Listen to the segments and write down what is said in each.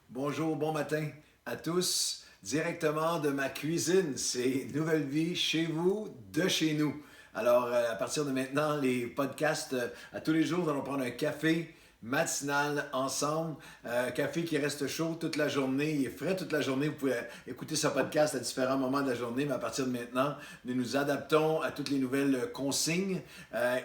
Bonjour, bon matin à tous, directement de ma cuisine. C'est Nouvelle Vie chez vous, de chez nous. Alors, à partir de maintenant, les podcasts, à tous les jours, nous allons prendre un café matinal ensemble. Café qui reste chaud toute la journée, il est frais toute la journée. Vous pouvez écouter ce podcast à différents moments de la journée, mais à partir de maintenant, nous nous adaptons à toutes les nouvelles consignes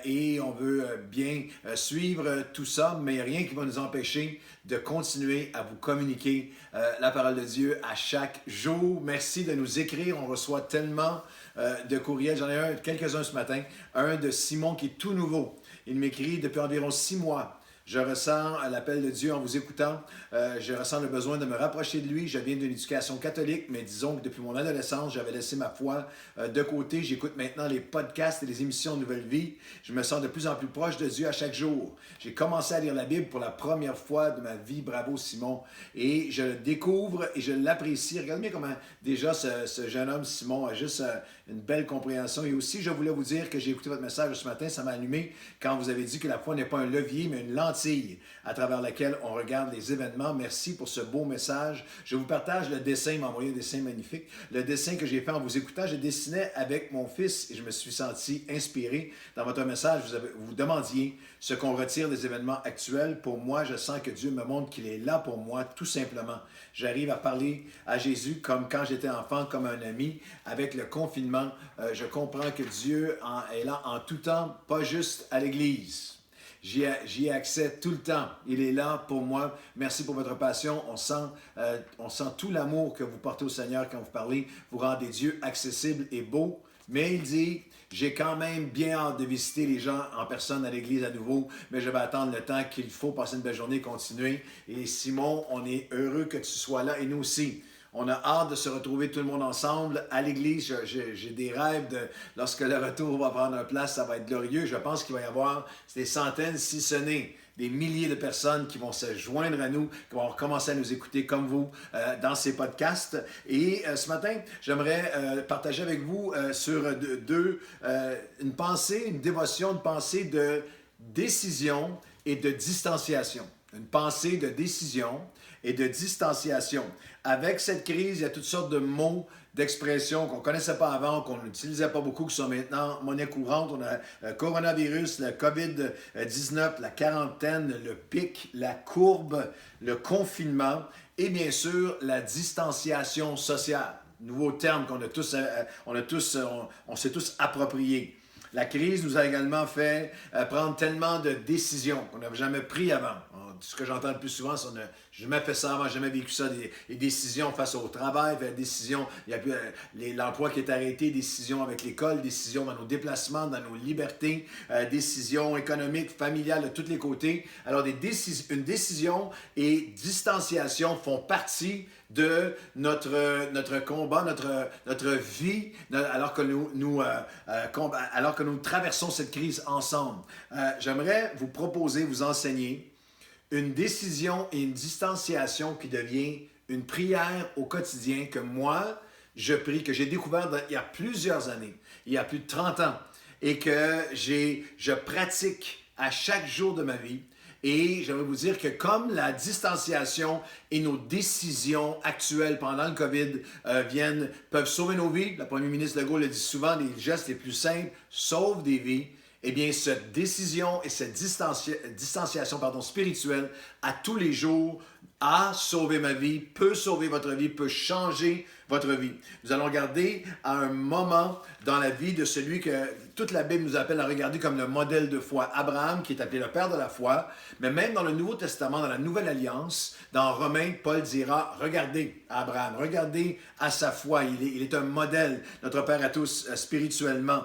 et on veut bien suivre tout ça, mais rien qui va nous empêcher de continuer à vous communiquer la parole de Dieu à chaque jour. Merci de nous écrire, on reçoit tellement de courriels. J'en ai quelques-uns ce matin. Un de Simon qui est tout nouveau. Il m'écrit depuis environ 6 mois. Je ressens l'appel de Dieu en vous écoutant. Je ressens le besoin de me rapprocher de lui. Je viens d'une éducation catholique, mais disons que depuis mon adolescence, j'avais laissé ma foi de côté. J'écoute maintenant les podcasts et les émissions Nouvelle Vie. Je me sens de plus en plus proche de Dieu à chaque jour. J'ai commencé à lire la Bible pour la première fois de ma vie. Bravo Simon. Et je le découvre et je l'apprécie. Regardez bien comment déjà ce jeune homme Simon a juste une belle compréhension. Et aussi, je voulais vous dire que j'ai écouté votre message ce matin. Ça m'a allumé quand vous avez dit que la foi n'est pas un levier, mais une lentille à travers laquelle on regarde les événements. Merci pour ce beau message. Je vous partage le dessin, il m'a envoyé un dessin magnifique. Le dessin que j'ai fait en vous écoutant, je dessinais avec mon fils et je me suis senti inspiré. Dans votre message, vous demandiez ce qu'on retire des événements actuels. Pour moi, je sens que Dieu me montre qu'il est là pour moi, tout simplement. J'arrive à parler à Jésus comme quand j'étais enfant, comme un ami. Avec le confinement, je comprends que Dieu est là en tout temps, pas juste à l'Église. J'y ai accès tout le temps. Il est là pour moi. Merci pour votre passion. On sent tout l'amour que vous portez au Seigneur quand vous parlez. Vous rendez Dieu accessible et beau. Mais il dit, j'ai quand même bien hâte de visiter les gens en personne à l'église à nouveau, mais je vais attendre le temps qu'il faut, passer une belle journée et continuer. Et Simon, on est heureux que tu sois là et nous aussi. On a hâte de se retrouver tout le monde ensemble à l'église. J'ai des rêves de lorsque le retour va prendre place, ça va être glorieux. Je pense qu'il va y avoir des centaines, si ce n'est des milliers de personnes qui vont se joindre à nous, qui vont commencer à nous écouter comme vous dans ces podcasts. Et ce matin, j'aimerais partager avec vous sur une pensée, une dévotion, une pensée de décision et de distanciation. Une pensée de décision et de distanciation. Avec cette crise, il y a toutes sortes de mots, d'expressions qu'on ne connaissait pas avant, qu'on n'utilisait pas beaucoup, qui sont maintenant monnaie courante. On a le coronavirus, le COVID-19, la quarantaine, le pic, la courbe, le confinement et bien sûr la distanciation sociale. Nouveau terme on s'est tous approprié. La crise nous a également fait prendre tellement de décisions qu'on n'avait jamais pris avant. Ce que j'entends le plus souvent, c'est qu'on n'a jamais fait ça avant, jamais vécu ça. Des décisions face au travail, des décisions, il y a l'emploi qui est arrêté, décisions avec l'école, décisions dans nos déplacements, dans nos libertés, décisions économiques, familiales, de tous les côtés. Alors, une décision et distanciation font partie de notre combat, notre vie, alors que nous traversons cette crise ensemble. J'aimerais vous proposer, vous enseigner une décision et une distanciation qui devient une prière au quotidien que moi, je prie, que j'ai découvert il y a plusieurs années, il y a plus de 30 ans, et que je pratique à chaque jour de ma vie. Et j'aimerais vous dire que comme la distanciation et nos décisions actuelles pendant le COVID peuvent sauver nos vies, le premier ministre Legault le dit souvent, les gestes les plus simples sauvent des vies, eh bien, cette décision et cette distanciation spirituelle à tous les jours a sauvé ma vie, peut sauver votre vie, peut changer votre vie. Nous allons regarder à un moment dans la vie de celui que toute la Bible nous appelle à regarder comme le modèle de foi. Abraham, qui est appelé le père de la foi, mais même dans le Nouveau Testament, dans la Nouvelle Alliance, dans Romains, Paul dira, regardez à Abraham, regardez à sa foi, il est un modèle, notre père à tous, spirituellement.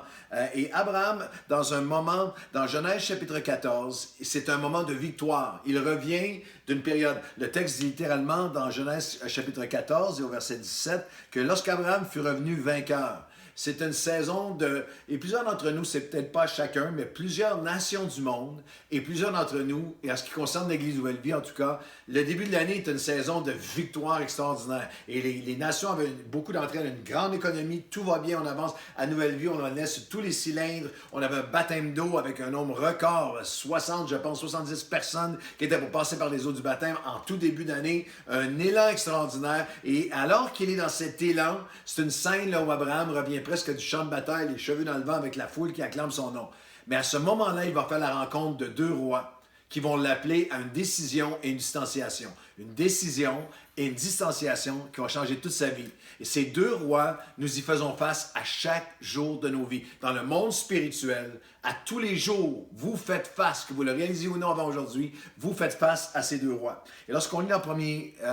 Et Abraham, dans un moment, dans Genèse chapitre 14, c'est un moment de victoire. Il revient d'une période, le texte dit littéralement dans Genèse chapitre 14 et au verset 17, que lorsqu'Abraham fut revenu vainqueur, C'est une saison de... Et plusieurs d'entre nous, c'est peut-être pas chacun, mais plusieurs nations du monde et plusieurs d'entre nous, et en ce qui concerne l'Église Nouvelle Vie en tout cas, le début de l'année est une saison de victoire extraordinaire. Et les nations avaient beaucoup d'entre elles une grande économie, tout va bien, on avance à Nouvelle Vie, on en laisse tous les cylindres, on avait un baptême d'eau avec un nombre record, 60, je pense, 70 personnes qui étaient pour passer par les eaux du baptême en tout début d'année, un élan extraordinaire. Et alors qu'il est dans cet élan, c'est une scène là où Abraham revient presque du champ de bataille, les cheveux dans le vent avec la foule qui acclame son nom. Mais à ce moment-là, il va faire la rencontre de deux rois qui vont l'appeler à une décision et une distanciation. Une décision et une distanciation qui vont changer toute sa vie. Et ces deux rois, nous y faisons face à chaque jour de nos vies. Dans le monde spirituel, à tous les jours, vous faites face, que vous le réalisez ou non avant aujourd'hui, vous faites face à ces deux rois. Et lorsqu'on lit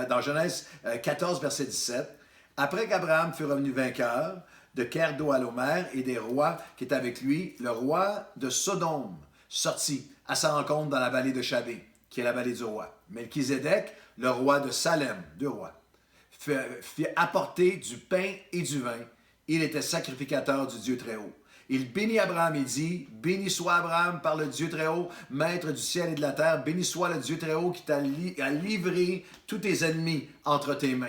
dans Genèse 14, verset 17, « Après qu'Abraham fut revenu vainqueur de Kerdor-Laomer et des rois qui étaient avec lui, le roi de Sodome sortit à sa rencontre dans la vallée de Chabé, qui est la vallée du roi. Melchizedek, le roi de Salem, deux rois, fit apporter du pain et du vin. Il était sacrificateur du Dieu Très-Haut. Il bénit Abraham et dit, « Béni soit Abraham par le Dieu Très-Haut, maître du ciel et de la terre. Béni soit le Dieu Très-Haut qui t'a livré tous tes ennemis entre tes mains. »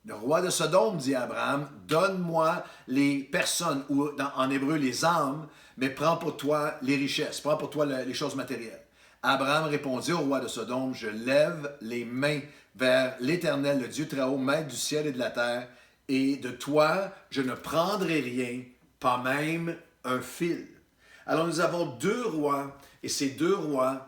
Le roi de Sodome dit à Abraham, « Donne-moi les personnes, ou en hébreu les âmes, mais prends pour toi les richesses, prends pour toi les choses matérielles. » Abraham répondit au roi de Sodome, « Je lève les mains vers l'Éternel, le Dieu Très-Haut, maître du ciel et de la terre, et de toi je ne prendrai rien, pas même un fil. » Alors nous avons deux rois, et ces deux rois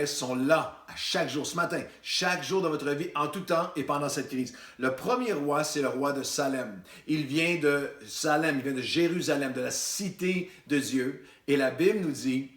sont là à chaque jour, ce matin, chaque jour de votre vie, en tout temps et pendant cette crise. Le premier roi, c'est le roi de Salem. Il vient de Salem, il vient de Jérusalem, de la cité de Dieu. Et la Bible nous dit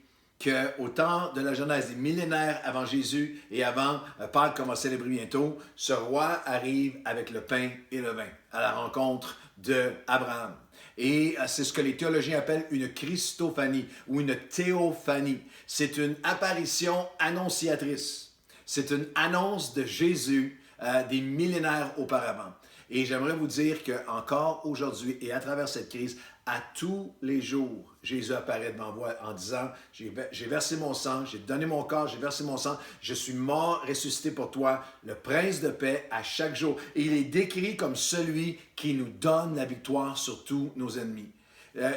qu'au temps de la Genèse, des millénaires avant Jésus et avant Pâques qu'on va célébrer bientôt, ce roi arrive avec le pain et le vin à la rencontre d'Abraham. Et c'est ce que les théologiens appellent une Christophanie ou une théophanie. C'est une apparition annonciatrice. C'est une annonce de Jésus des millénaires auparavant. Et j'aimerais vous dire qu'encore aujourd'hui et à travers cette crise, à tous les jours, Jésus apparaît devant vous en disant « J'ai versé mon sang, j'ai donné mon corps, j'ai versé mon sang, je suis mort, ressuscité pour toi, le prince de paix à chaque jour. » Et il est décrit comme celui qui nous donne la victoire sur tous nos ennemis.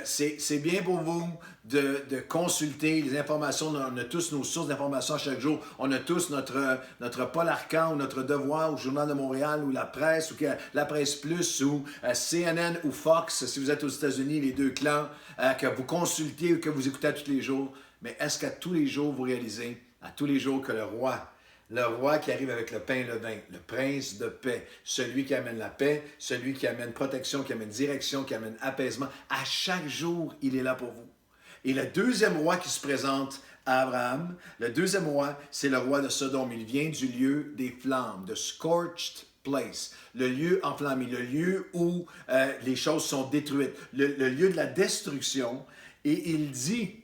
C'est bien pour vous de consulter les informations. On a tous nos sources d'informations à chaque jour. On a tous notre Paul Arcand ou notre Devoir ou Journal de Montréal ou la presse ou la Presse Plus ou CNN ou Fox, si vous êtes aux États-Unis, les deux clans, que vous consultez ou que vous écoutez à tous les jours. Mais est-ce qu'à tous les jours, vous réalisez, à tous les jours, que le roi qui arrive avec le pain et le vin, le prince de paix, celui qui amène la paix, celui qui amène protection, qui amène direction, qui amène apaisement, à chaque jour, il est là pour vous. Et le deuxième roi qui se présente à Abraham, le deuxième roi, c'est le roi de Sodome. Il vient du lieu des flammes, de scorched place, le lieu enflammé, le lieu où les choses sont détruites, le lieu de la destruction. Et il dit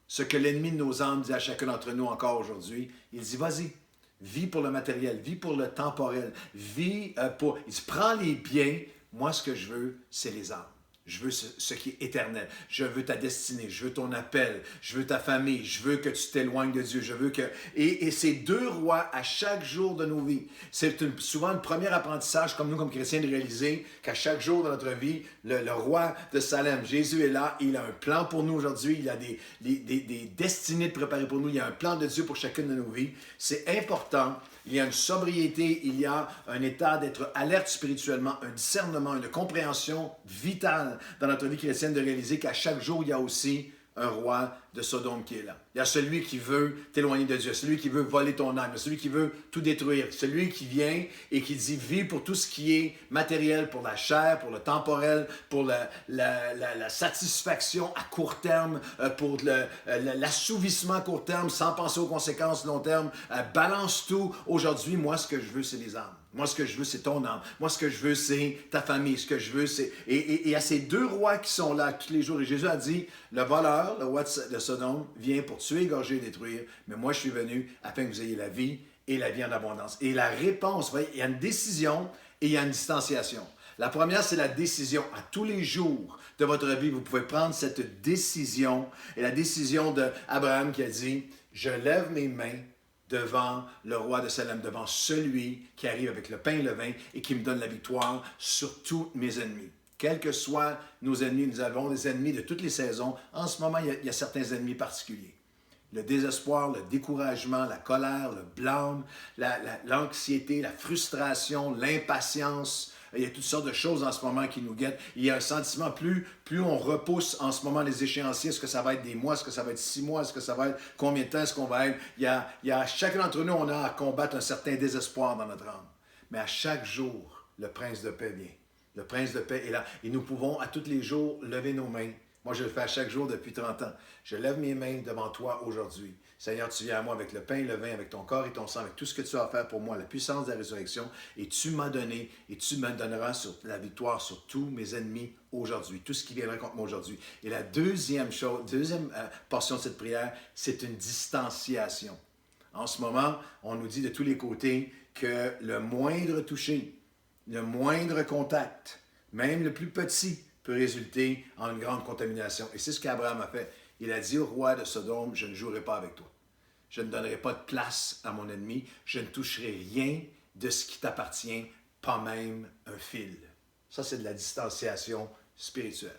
ce que l'ennemi de nos âmes dit à chacun d'entre nous encore aujourd'hui. Il dit, vas-y. Vis pour le matériel, vis pour le temporel, vis pour... Il dit, prends les biens, moi ce que je veux, c'est les âmes. Je veux ce qui est éternel. Je veux ta destinée, je veux ton appel, je veux ta famille, je veux que tu t'éloignes de Dieu, je veux que... Et ces deux rois, à chaque jour de nos vies, c'est souvent le premier apprentissage, comme nous, comme chrétiens, de réaliser qu'à chaque jour de notre vie, le roi de Salem, Jésus est là, il a un plan pour nous aujourd'hui, il a des destinées de préparer pour nous, il y a un plan de Dieu pour chacune de nos vies. C'est important. Il y a une sobriété, il y a un état d'être alerte spirituellement, un discernement, une compréhension vitale dans notre vie chrétienne de réaliser qu'à chaque jour, il y a aussi un roi de Sodome qui est là. Il y a celui qui veut t'éloigner de Dieu, celui qui veut voler ton âme, celui qui veut tout détruire, celui qui vient et qui dit vis pour tout ce qui est matériel, pour la chair, pour le temporel, pour la satisfaction à court terme, pour l'assouvissement à court terme sans penser aux conséquences long terme. Balance tout. Aujourd'hui, moi, ce que je veux, c'est les âmes. Moi, ce que je veux, c'est ton âme. Moi, ce que je veux, c'est ta famille. Ce que je veux, c'est... Et il y a ces deux rois qui sont là tous les jours. Et Jésus a dit, le voleur, le roi de Sodome, vient pour tuer, égorger et détruire. Mais moi, je suis venu afin que vous ayez la vie et la vie en abondance. Et la réponse, vous voyez, il y a une décision et il y a une distanciation. La première, c'est la décision. À tous les jours de votre vie, vous pouvez prendre cette décision. Et la décision d'Abraham qui a dit, je lève mes mains devant le roi de Salem, devant celui qui arrive avec le pain et le vin et qui me donne la victoire sur tous mes ennemis. Quels que soient nos ennemis, nous avons des ennemis de toutes les saisons. En ce moment, il y a certains ennemis particuliers. Le désespoir, le découragement, la colère, le blâme, l'anxiété, la frustration, l'impatience. Il y a toutes sortes de choses en ce moment qui nous guettent. Il y a un sentiment, plus on repousse en ce moment les échéanciers, est-ce que ça va être des mois, est-ce que ça va être 6 mois, est-ce que ça va être combien de temps est-ce qu'on va être? Il y a chacun d'entre nous, on a à combattre un certain désespoir dans notre âme. Mais à chaque jour, le prince de paix vient. Le prince de paix est là. Et nous pouvons à tous les jours lever nos mains. Moi, je le fais à chaque jour depuis 30 ans. Je lève mes mains devant toi aujourd'hui. Seigneur, tu viens à moi avec le pain et le vin, avec ton corps et ton sang, avec tout ce que tu as à faire pour moi, la puissance de la résurrection. Et tu m'as donné et tu me donneras la victoire sur tous mes ennemis aujourd'hui, tout ce qui viendra contre moi aujourd'hui. Et la deuxième portion de cette prière, c'est une distanciation. En ce moment, on nous dit de tous les côtés que le moindre toucher, le moindre contact, même le plus petit, peut résulter en une grande contamination. Et c'est ce qu'Abraham a fait. Il a dit au roi de Sodome, je ne jouerai pas avec toi. Je ne donnerai pas de place à mon ennemi. Je ne toucherai rien de ce qui t'appartient, pas même un fil. Ça, c'est de la distanciation spirituelle.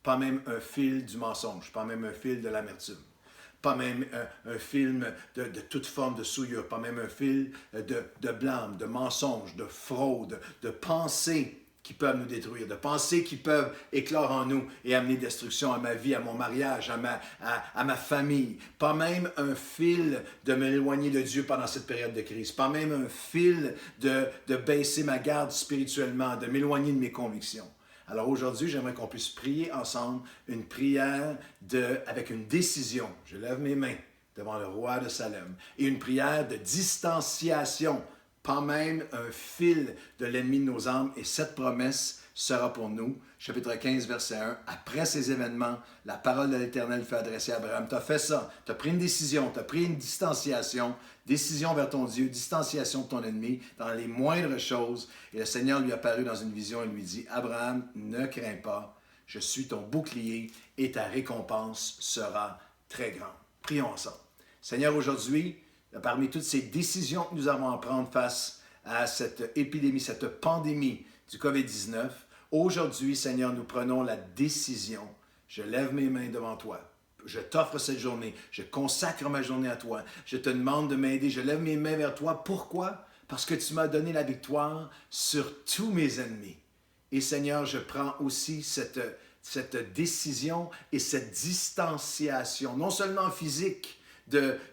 Pas même un fil du mensonge, pas même un fil de l'amertume. Pas même un fil de toute forme de souillure, pas même un fil de blâme, de mensonge, de fraude, de pensée qui peuvent nous détruire, de pensées qui peuvent éclore en nous et amener destruction à ma vie, à mon mariage, à ma famille. Pas même un fil de m'éloigner de Dieu pendant cette période de crise. Pas même un fil de baisser ma garde spirituellement, de m'éloigner de mes convictions. Alors aujourd'hui, j'aimerais qu'on puisse prier ensemble une prière avec une décision. Je lève mes mains devant le roi de Salem. Et une prière de distanciation, pas même un fil de l'ennemi de nos âmes. Et cette promesse sera pour nous. Chapitre 15, verset 1. Après ces événements, la parole de l'Éternel fut adressée à Abraham. Tu as fait ça. Tu as pris une décision. Tu as pris une distanciation. Décision vers ton Dieu. Distanciation de ton ennemi dans les moindres choses. Et le Seigneur lui apparut dans une vision et lui dit, Abraham, ne crains pas. Je suis ton bouclier et ta récompense sera très grande. Prions ensemble. Seigneur, aujourd'hui, parmi toutes ces décisions que nous avons à prendre face à cette épidémie, cette pandémie du COVID-19, aujourd'hui, Seigneur, nous prenons la décision. Je lève mes mains devant toi. Je t'offre cette journée. Je consacre ma journée à toi. Je te demande de m'aider. Je lève mes mains vers toi. Pourquoi? Parce que tu m'as donné la victoire sur tous mes ennemis. Et Seigneur, je prends aussi cette décision et cette distanciation, non seulement physique,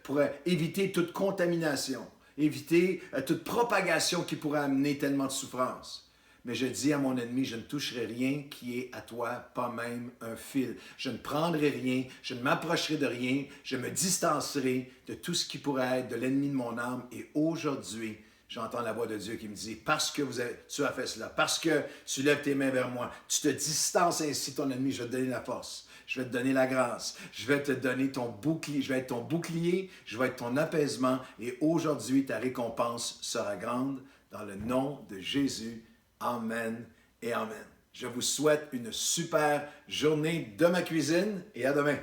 pour éviter toute contamination, éviter toute propagation qui pourrait amener tellement de souffrance. Mais je dis à mon ennemi, je ne toucherai rien qui est à toi, pas même un fil. Je ne prendrai rien, je ne m'approcherai de rien, je me distancerai de tout ce qui pourrait être de l'ennemi de mon âme. Et aujourd'hui, j'entends la voix de Dieu qui me dit, parce que tu as fait cela, parce que tu lèves tes mains vers moi, tu te distances ainsi de ton ennemi, je vais te donner la force. Je vais te donner la grâce. Je vais te donner ton bouclier. Je vais être ton bouclier. Je vais être ton apaisement. Et aujourd'hui, ta récompense sera grande. Dans le nom de Jésus. Amen et Amen. Je vous souhaite une super journée de ma cuisine et à demain.